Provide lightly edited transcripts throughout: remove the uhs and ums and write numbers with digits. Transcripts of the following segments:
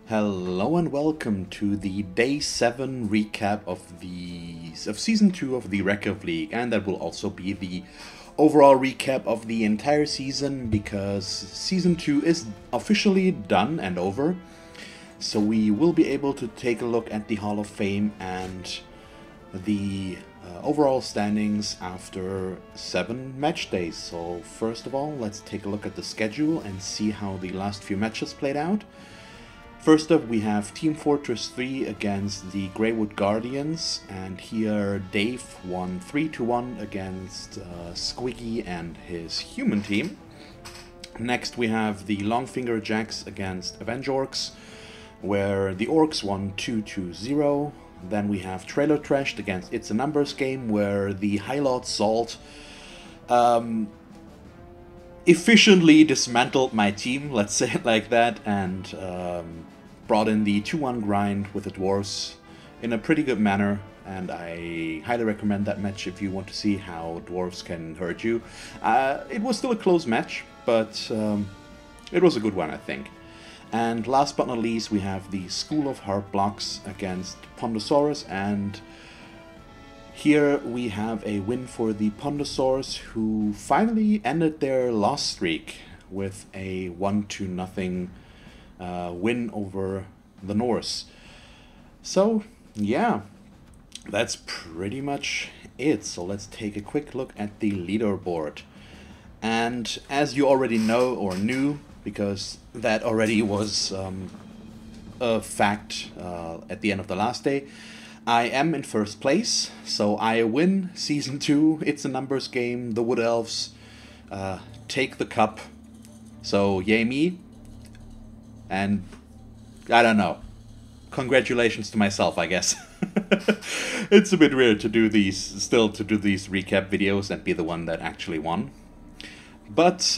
Hello and welcome to the Day 7 recap of Season 2 of the Rekef League, and that will also be the overall recap of the entire season because Season 2 is officially done and over. So we will be able to take a look at the Hall of Fame and the overall standings after 7 match days. So first of all, let's take a look at the schedule and see how the last few matches played out. First up, we have Team Fortress 3 against the Greywood Guardians, and here Dave won 3-1 against Squiggy and his human team. Next, we have the Longfinger Jacks against Avengorks, where the Orcs won 2-0. Then we have Trailer Trashed against It's a Numbers Game, where the High Lord Salt efficiently dismantled my team, let's say it like that, and brought in the 2-1 grind with the Dwarves in a pretty good manner, and I highly recommend that match if you want to see how Dwarves can hurt you. It was still a close match, but it was a good one, I think. And last but not least, we have the School of Hard Blocks against Pondosaurus, and here we have a win for the Pondosaurs, who finally ended their loss streak with a 1-0 win over the Norse. So yeah, that's pretty much it. So let's take a quick look at the leaderboard. And as you already know or knew, because that already was a fact at the end of the last day, I am in first place, so I win Season 2, It's a Numbers Game, the Wood Elves take the cup, so yay me, and I don't know, congratulations to myself, I guess. It's a bit weird to do these recap videos and be the one that actually won, but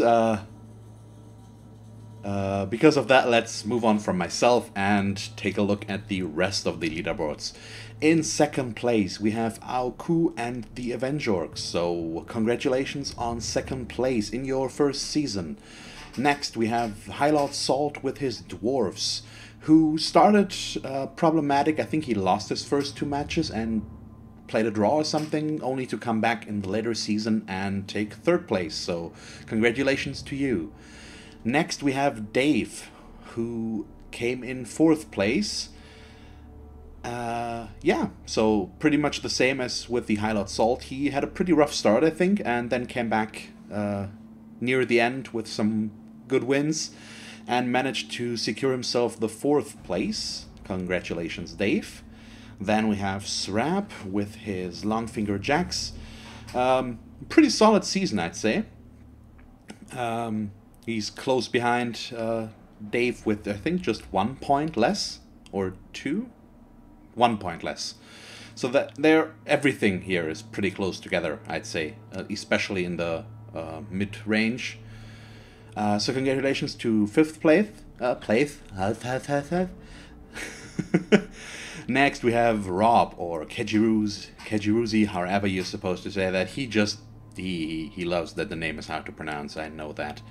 because of that, let's move on from myself and take a look at the rest of the leaderboards. In second place, we have Aoku and the Avengorks, so congratulations on second place in your first season. Next, we have High Lord Salt with his Dwarves, who started problematic. I think he lost his first 2 matches and played a draw or something, only to come back in the later season and take third place, so congratulations to you. Next, we have Dave, who came in 4th place. Yeah, so pretty much the same as with the High Lord Salt. He had a pretty rough start, I think, and then came back near the end with some good wins and managed to secure himself the 4th place. Congratulations, Dave. Then we have Srab with his Longfinger Jacks. Pretty solid season, I'd say. He's close behind Dave with, I think, just 1 point less, or 2? 1 point less. So that everything here is pretty close together, I'd say, especially in the mid-range. So congratulations to 5th place. Next we have Rob, or Kejiruzi, however you're supposed to say that. He loves that the name is hard to pronounce, I know that.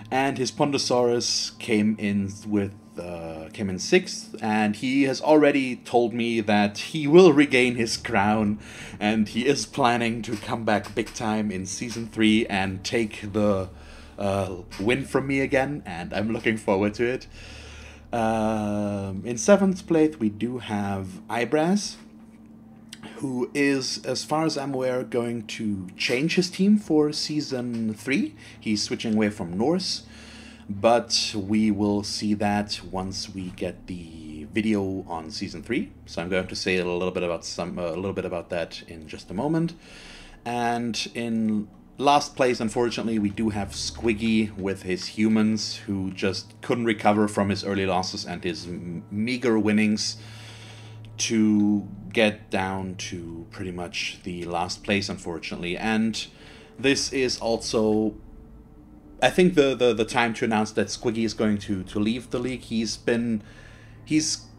And his Pondosaurus came in 6th, and he has already told me that he will regain his crown, and he is planning to come back big time in Season 3 and take the win from me again, and I'm looking forward to it. In 7th place, we do have Ibraz, who is, as far as I'm aware, going to change his team for Season 3. He's switching away from Norse, but we will see that once we get the video on Season 3. So I'm going to say a little bit about that in just a moment. And in last place, unfortunately, we do have Squiggy with his humans, who just couldn't recover from his early losses and his meager winnings to get down to pretty much the last place, unfortunately. And this is also, I think, the time to announce that Squiggy is going to leave the league. He's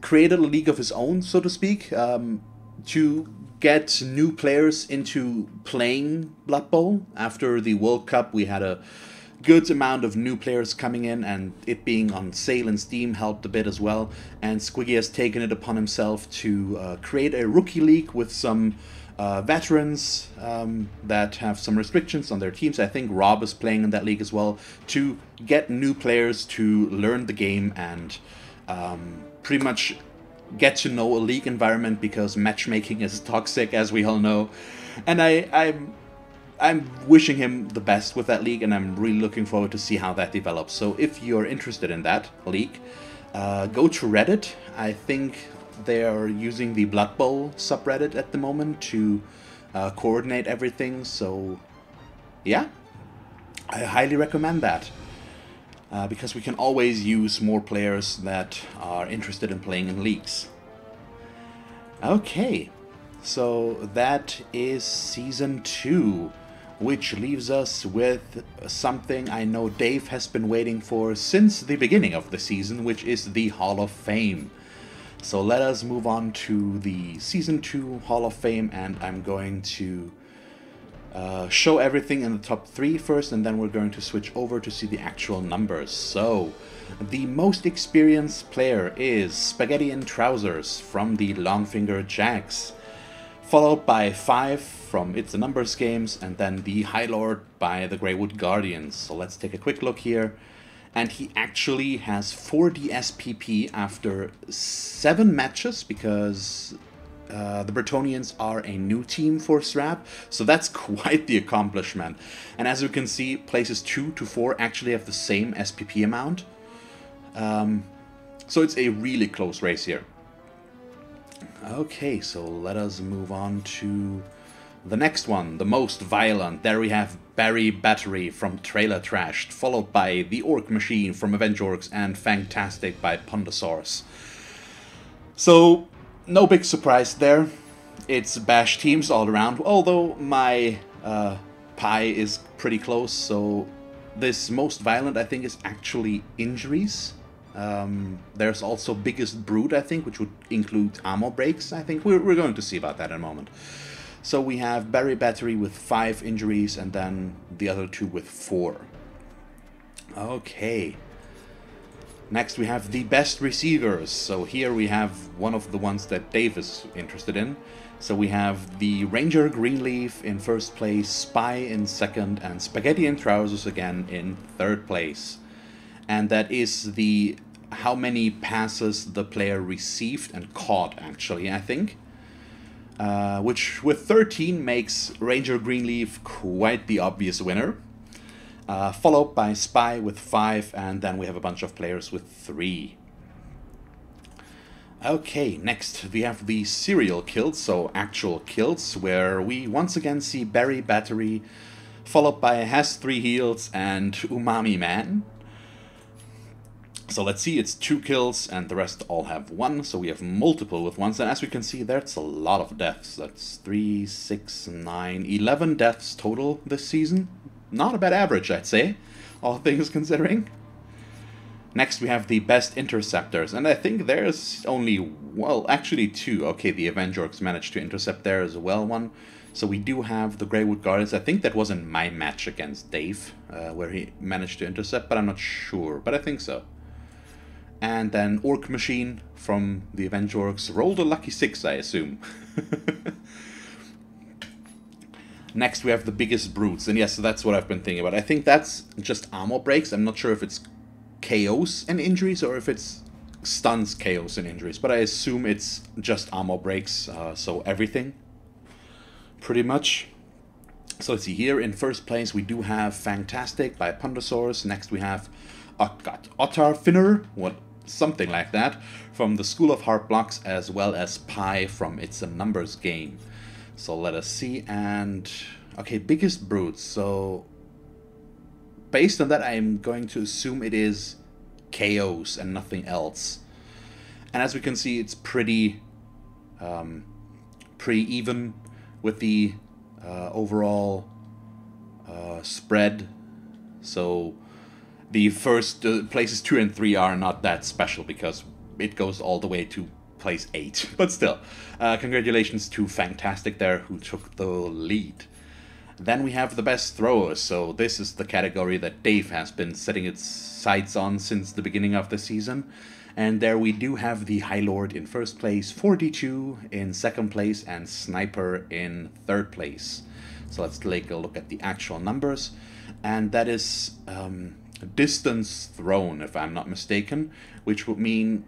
created a league of his own, so to speak, to get new players into playing Blood Bowl. After the World Cup, we had a good amount of new players coming in, and it being on sale in Steam helped a bit as well. And Squiggy has taken it upon himself to create a rookie league with some veterans that have some restrictions on their teams. I think Rob is playing in that league as well, to get new players to learn the game and pretty much get to know a league environment, because matchmaking is toxic, as we all know. And I'm wishing him the best with that league, and I'm really looking forward to see how that develops. So if you're interested in that league, go to Reddit. I think they're using the Blood Bowl subreddit at the moment to coordinate everything. So yeah, I highly recommend that. Because we can always use more players that are interested in playing in leagues. Okay, so that is Season 2, which leaves us with something I know Dave has been waiting for since the beginning of the season, which is the Hall of Fame. So let us move on to the Season 2 Hall of Fame, and I'm going to show everything in the top 3 first, and then we're going to switch over to see the actual numbers. So, the most experienced player is Spaghetti in Trousers from the Longfinger Jacks, followed by 5 from It's a Numbers Games, and then the High Lord by the Greywood Guardians. So let's take a quick look here. And he actually has 40 SPP after 7 matches, because the Bretonnians are a new team for SRAP, so that's quite the accomplishment. And as you can see, places 2 to 4 actually have the same SPP amount. So it's a really close race here. Okay, so let us move on to the next one, the most violent. There we have Barry Battery from Trailer Trashed, followed by the Orc Machine from Avenge Orcs, and Fantastic by Pondosaurus. So no big surprise there. It's bash teams all around, although my pie is pretty close. So this most violent, I think, is actually injuries. There's also Biggest Brute, I think, which would include ammo breaks. I think we're going to see about that in a moment. So we have Barry Battery with 5 injuries, and then the other 2 with 4. Okay. Next we have the best receivers. So here we have one of the ones that Dave is interested in. So we have the Ranger Greenleaf in first place, Spy in second, and Spaghetti in Trousers again in third place. And that is the how many passes the player received and caught, actually, I think. Which with 13 makes Ranger Greenleaf quite the obvious winner. Followed by Spy with 5, and then we have a bunch of players with 3. Okay, next we have the serial kills, so actual kills, where we once again see Barry Battery, followed by Has 3 Heals and Umami Man. So let's see, it's 2 kills, and the rest all have 1, so we have multiple with 1s, and as we can see, that's a lot of deaths. That's 3, 6, 9, 11 deaths total this season. Not a bad average, I'd say, all things considering. Next we have the best interceptors, and I think there's only, well, actually 2. Okay, the Avenge Orcs managed to intercept there as well, 1. So we do have the Greywood Guardians. I think that was in my match against Dave, where he managed to intercept, but I'm not sure, but I think so. And then Orc Machine from the Avenge Orcs rolled a lucky 6, I assume. Next we have the Biggest Brutes, and yes, that's what I've been thinking about. I think that's just armor breaks. I'm not sure if it's KOs and injuries or if it's stuns, KOs and injuries, but I assume it's just armor breaks, so everything, pretty much. So let's see, here in first place we do have Fantastic by Pondosaurus. Next we have Ottar Finner, something like that, from the School of Hard Blocks, as well as Pi from It's a Numbers Game. So let us see, and okay, Biggest Brutes. So based on that, I'm going to assume it is KOs and nothing else. And as we can see, it's pretty even with the overall spread. So the first places 2 and 3 are not that special because it goes all the way to place 8. But still, congratulations to Fantastic there, who took the lead. Then we have the best throwers. So this is the category that Dave has been setting its sights on since the beginning of the season. And there we do have the High Lord in first place, 42 in second place, and Sniper in third place. So let's take a look at the actual numbers. And that is distance thrown, if I'm not mistaken, which would mean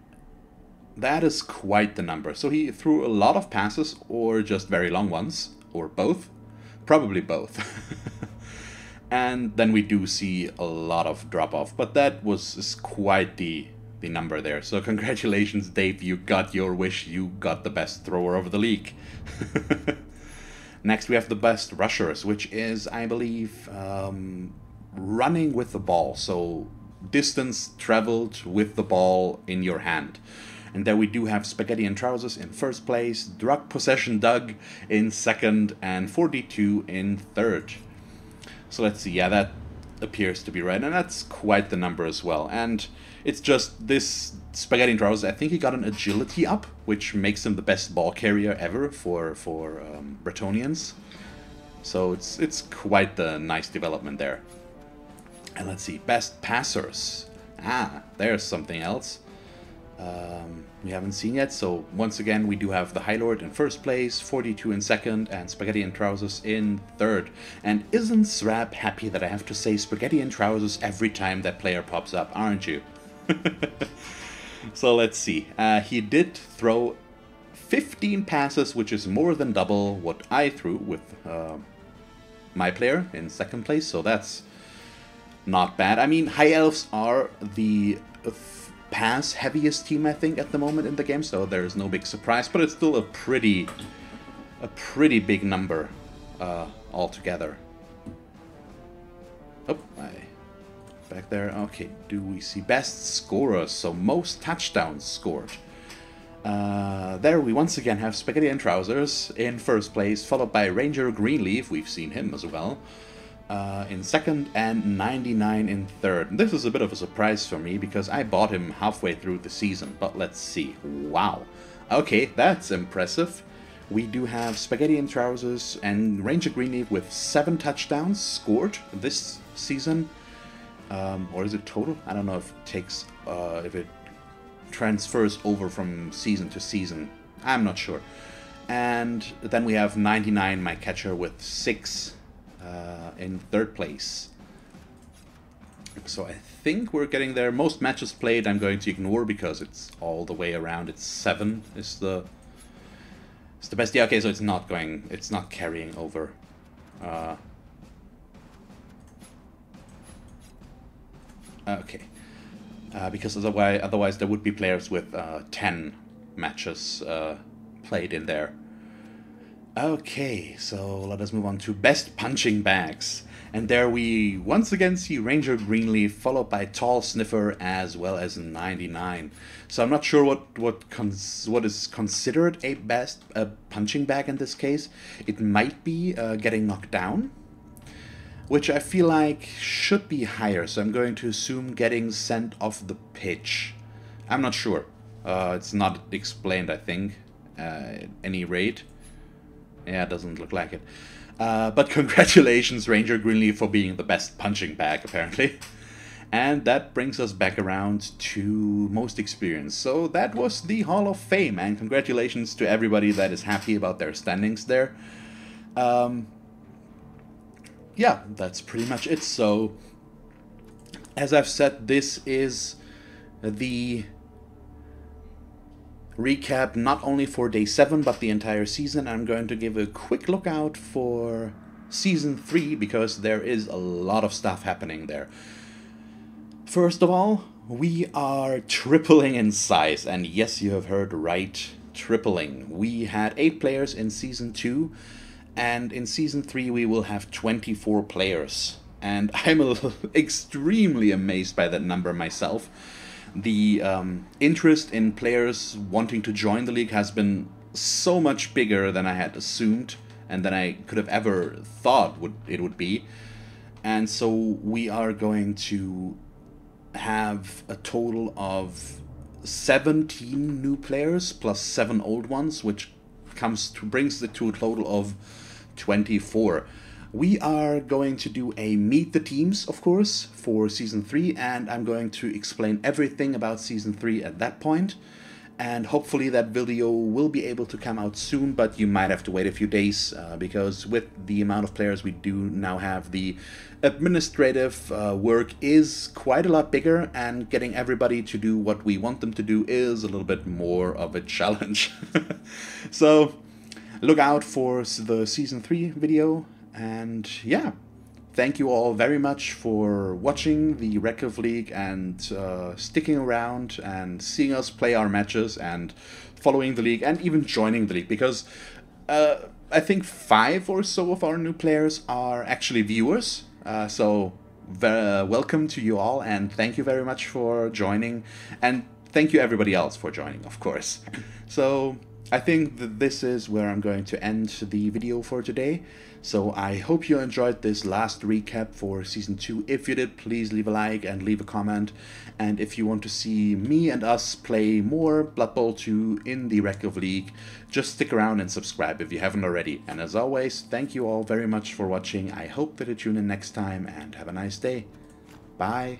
that is quite the number. So he threw a lot of passes, or just very long ones, or both. Probably both. And then we do see a lot of drop-off, but that is quite the number there. So congratulations, Dave, you got your wish. You got the best thrower of the league. Next we have the best rushers, which is, I believe, running with the ball. So distance traveled with the ball in your hand. And there we do have Spaghetti and Trousers in first place, Drug Possession Doug in second, and 42 in third. So let's see, yeah, that appears to be right, and that's quite the number as well. And it's just this Spaghetti and Trousers, I think he got an agility up, which makes him the best ball carrier ever for Bretonians. So it's quite the nice development there. And let's see, best passers. Ah, there's something else we haven't seen yet. So once again, we do have the High Lord in first place, 42 in second, and Spaghetti and Trousers in third. And isn't Srab happy that I have to say Spaghetti and Trousers every time that player pops up, aren't you? So let's see. He did throw 15 passes, which is more than double what I threw with my player in second place. So that's not bad. I mean, High Elves are the pass heaviest team, I think, at the moment in the game, so there's no big surprise, but it's still a pretty big number altogether. Oh, back there. Okay, do we see best scorers? So most touchdowns scored. There we once again have Spaghetti and Trousers in first place, followed by Ranger Greenleaf. We've seen him as well. In second, and 99 in third. And this is a bit of a surprise for me because I bought him halfway through the season, but let's see. Wow. Okay, that's impressive. We do have Spaghetti and Trousers and Ranger Greenleaf with 7 touchdowns scored this season. Or is it total? I don't know if it takes, if it transfers over from season to season. I'm not sure. And then we have 99, my catcher, with 6 in third place. So I think we're getting there. Most matches played I'm going to ignore because it's all the way around. It's 7 is the best. Yeah, okay, so it's not carrying over. Okay. Because otherwise there would be players with 10 matches played in there. Okay, so let us move on to best punching bags. And there we once again see Ranger Greenleaf, followed by Tall Sniffer, as well as 99. So I'm not sure what is considered a best punching bag in this case. It might be getting knocked down, which I feel like should be higher. So I'm going to assume getting sent off the pitch. I'm not sure. It's not explained, I think, at any rate. Yeah, it doesn't look like it. But congratulations, Ranger Greenleaf, for being the best punching bag, apparently. And that brings us back around to most experience. So that was the Hall of Fame, and congratulations to everybody that is happy about their standings there. Yeah, that's pretty much it. So, as I've said, this is the recap not only for day 7 but the entire season. I'm going to give a quick look out for season 3 because there is a lot of stuff happening there. First of all, we are tripling in size, and yes, you have heard right, tripling. We had 8 players in season 2, and in season 3 we will have 24 players, and I'm extremely amazed by that number myself. The interest in players wanting to join the league has been so much bigger than I had assumed and than I could have ever thought it would be. And so we are going to have a total of 17 new players plus 7 old ones, which brings it to a total of 24. We are going to do a Meet the Teams, of course, for Season 3, and I'm going to explain everything about Season 3 at that point. And hopefully that video will be able to come out soon, but you might have to wait a few days, because with the amount of players we do now have, the administrative work is quite a lot bigger, and getting everybody to do what we want them to do is a little bit more of a challenge. So look out for the Season 3 video, and yeah. Thank you all very much for watching the Rekef League and sticking around and seeing us play our matches and following the league and even joining the league, because I think 5 or so of our new players are actually viewers. So welcome to you all, and thank you very much for joining, and thank you everybody else for joining, of course. So I think that this is where I'm going to end the video for today. So I hope you enjoyed this last recap for Season 2. If you did, please leave a like and leave a comment. And if you want to see me and us play more Blood Bowl 2 in the Rekef League, just stick around and subscribe if you haven't already. And as always, thank you all very much for watching. I hope that you tune in next time, and have a nice day. Bye.